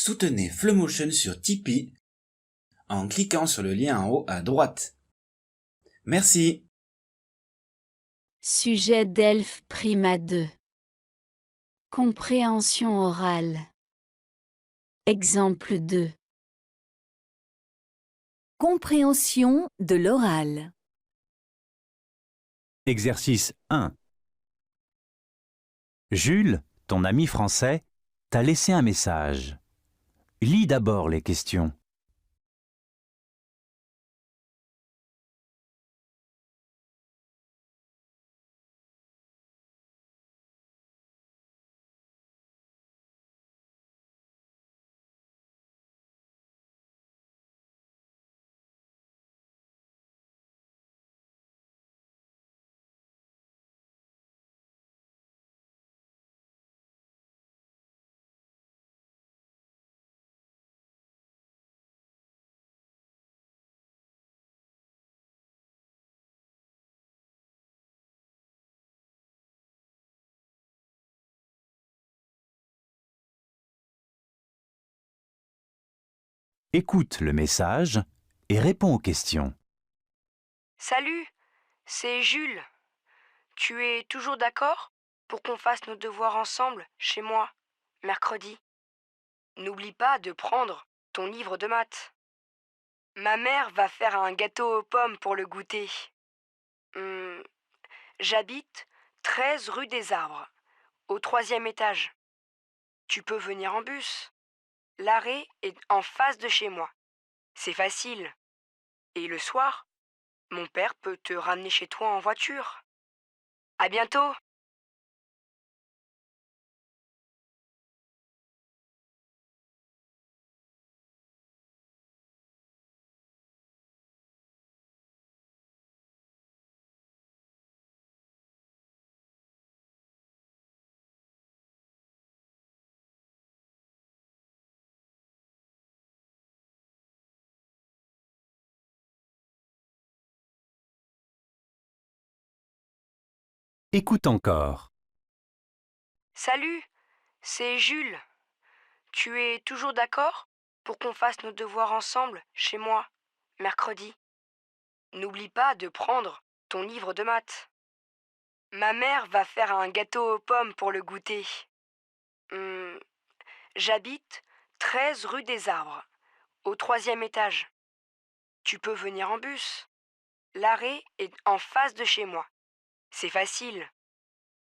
Soutenez FlowMotion sur Tipeee en cliquant sur le lien en haut à droite. Merci. Sujet DELF Prima 2. Compréhension orale. Exemple 2. Compréhension de l'oral. Exercice 1. Jules, ton ami français, t'a laissé un message. Lis d'abord les questions. Écoute le message et réponds aux questions. Salut, c'est Jules. Tu es toujours d'accord pour qu'on fasse nos devoirs ensemble, chez moi, mercredi? N'oublie pas de prendre ton livre de maths. Ma mère va faire un gâteau aux pommes pour le goûter. J'habite 13 rue des Arbres, au 3e étage. Tu peux venir en bus. L'arrêt est en face de chez moi. C'est facile. Et le soir, mon père peut te ramener chez toi en voiture. À bientôt! Écoute encore. Salut, c'est Jules. Tu es toujours d'accord pour qu'on fasse nos devoirs ensemble, chez moi, mercredi? N'oublie pas de prendre ton livre de maths. Ma mère va faire un gâteau aux pommes pour le goûter. J'habite 13 rue des Arbres, au 3e étage. Tu peux venir en bus. L'arrêt est en face de chez moi. C'est facile.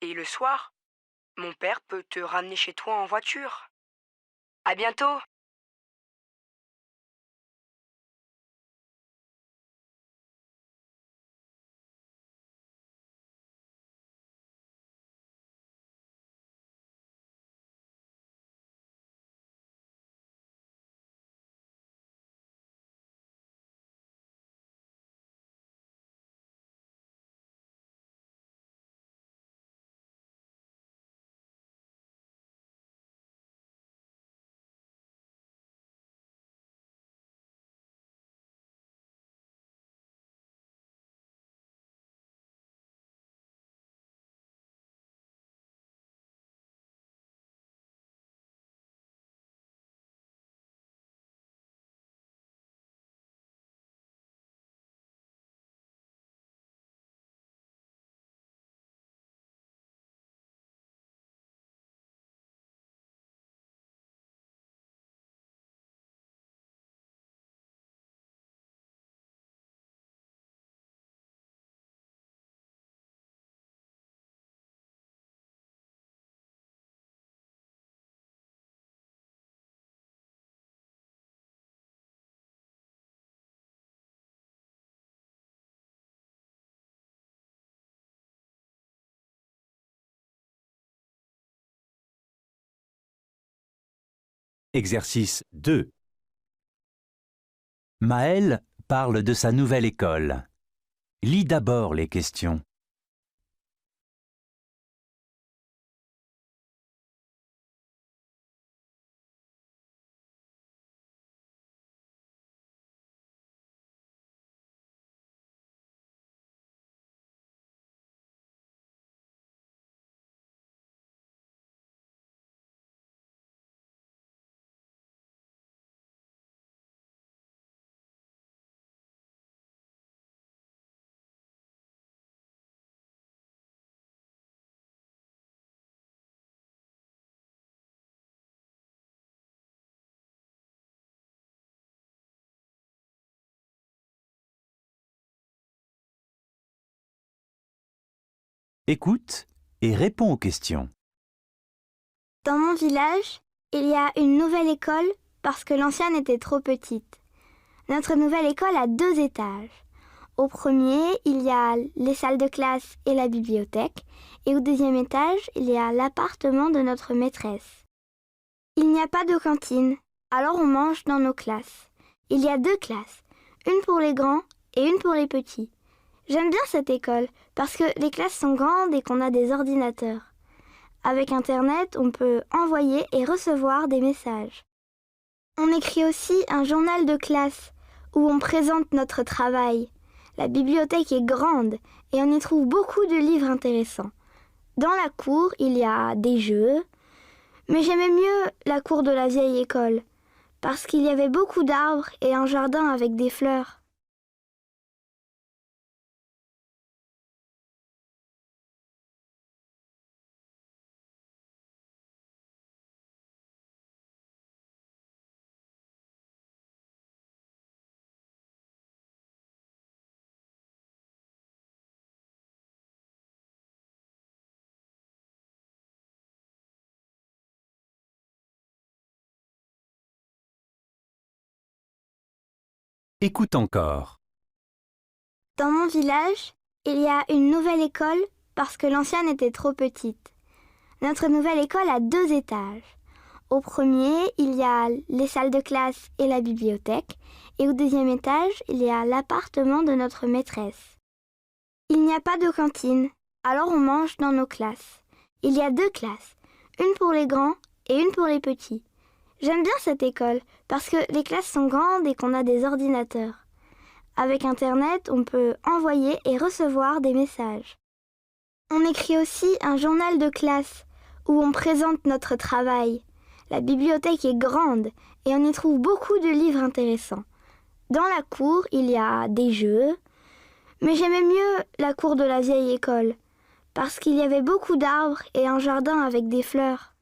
Et le soir, mon père peut te ramener chez toi en voiture. À bientôt! Exercice 2. Maëlle parle de sa nouvelle école. Lis d'abord les questions. Écoute et réponds aux questions. Dans mon village, il y a une nouvelle école parce que l'ancienne était trop petite. Notre nouvelle école a 2 étages. Au premier, il y a les salles de classe et la bibliothèque, et au deuxième étage, il y a l'appartement de notre maîtresse. Il n'y a pas de cantine, alors on mange dans nos classes. Il y a 2 classes, une pour les grands et une pour les petits. J'aime bien cette école parce que les classes sont grandes et qu'on a des ordinateurs. Avec Internet, on peut envoyer et recevoir des messages. On écrit aussi un journal de classe où on présente notre travail. La bibliothèque est grande et on y trouve beaucoup de livres intéressants. Dans la cour, il y a des jeux, mais j'aimais mieux la cour de la vieille école parce qu'il y avait beaucoup d'arbres et un jardin avec des fleurs. Écoute encore. Dans mon village, il y a une nouvelle école parce que l'ancienne était trop petite. Notre nouvelle école a 2 étages. Au premier, il y a les salles de classe et la bibliothèque, et au deuxième étage, il y a l'appartement de notre maîtresse. Il n'y a pas de cantine, alors on mange dans nos classes. Il y a 2 classes, une pour les grands et une pour les petits. J'aime bien cette école parce que les classes sont grandes et qu'on a des ordinateurs. Avec Internet, on peut envoyer et recevoir des messages. On écrit aussi un journal de classe où on présente notre travail. La bibliothèque est grande et on y trouve beaucoup de livres intéressants. Dans la cour, il y a des jeux, mais j'aimais mieux la cour de la vieille école parce qu'il y avait beaucoup d'arbres et un jardin avec des fleurs.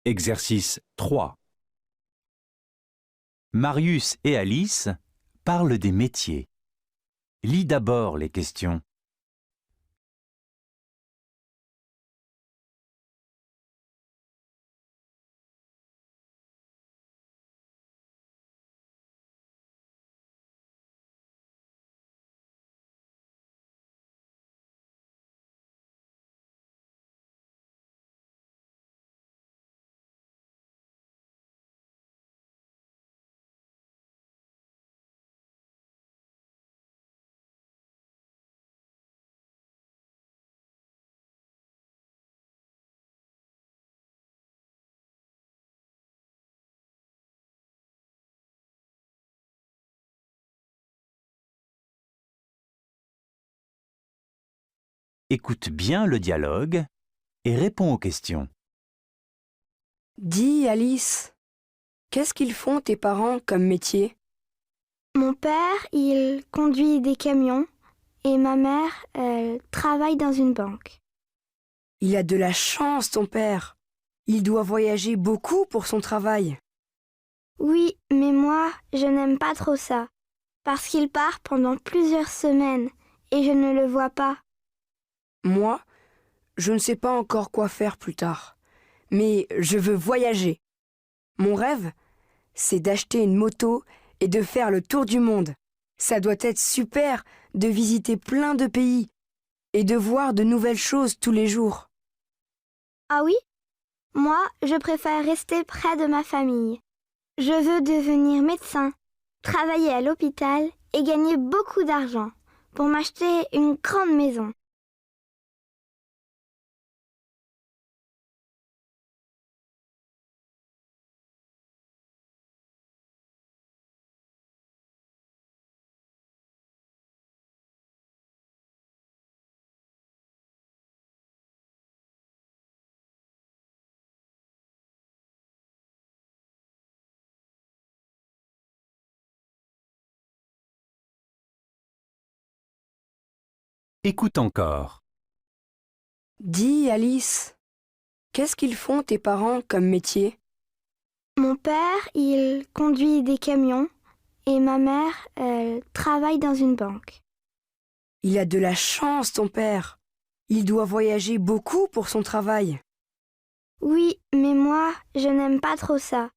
Exercice 3. Marius et Alice parlent des métiers. Lis d'abord les questions. Écoute bien le dialogue et réponds aux questions. Dis, Alice, qu'est-ce qu'ils font tes parents comme métier? Mon père, il conduit des camions et ma mère, elle travaille dans une banque. Il a de la chance, ton père. Il doit voyager beaucoup pour son travail. Oui, mais moi, je n'aime pas trop ça, parce qu'il part pendant plusieurs semaines et je ne le vois pas. Moi, je ne sais pas encore quoi faire plus tard, mais je veux voyager. Mon rêve, c'est d'acheter une moto et de faire le tour du monde. Ça doit être super de visiter plein de pays et de voir de nouvelles choses tous les jours. Ah oui? Moi, je préfère rester près de ma famille. Je veux devenir médecin, travailler à l'hôpital et gagner beaucoup d'argent pour m'acheter une grande maison. Écoute encore. Dis, Alice, qu'est-ce qu'ils font tes parents comme métier? Mon père, il conduit des camions et ma mère, elle travaille dans une banque. Il a de la chance, ton père. Il doit voyager beaucoup pour son travail. Oui, mais moi, je n'aime pas trop ça,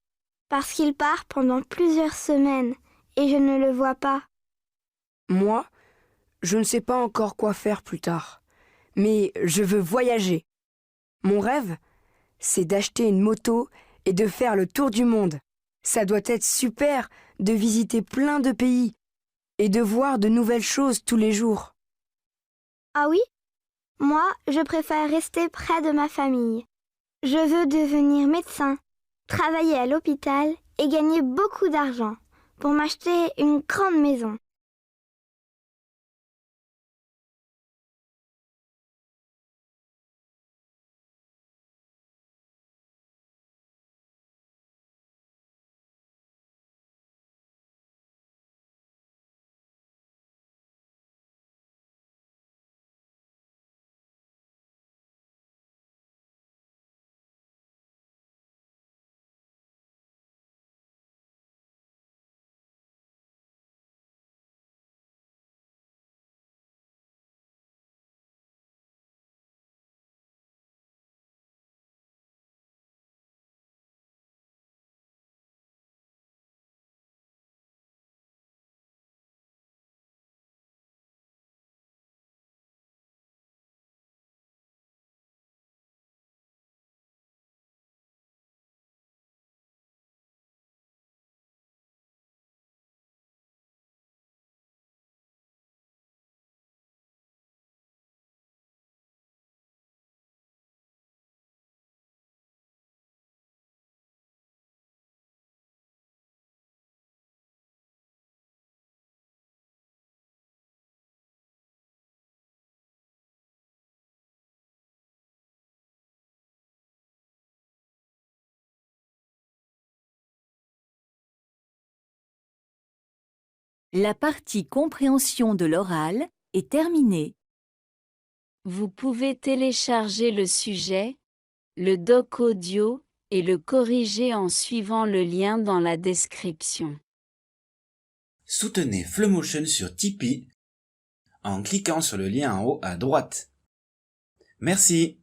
parce qu'il part pendant plusieurs semaines et je ne le vois pas. Moi, je ne sais pas encore quoi faire plus tard, mais je veux voyager. Mon rêve, c'est d'acheter une moto et de faire le tour du monde. Ça doit être super de visiter plein de pays et de voir de nouvelles choses tous les jours. Ah oui? Moi, je préfère rester près de ma famille. Je veux devenir médecin, travailler à l'hôpital et gagner beaucoup d'argent pour m'acheter une grande maison. La partie compréhension de l'oral est terminée. Vous pouvez télécharger le sujet, le doc audio et le corriger en suivant le lien dans la description. Soutenez Flowmotion sur Tipeee en cliquant sur le lien en haut à droite. Merci.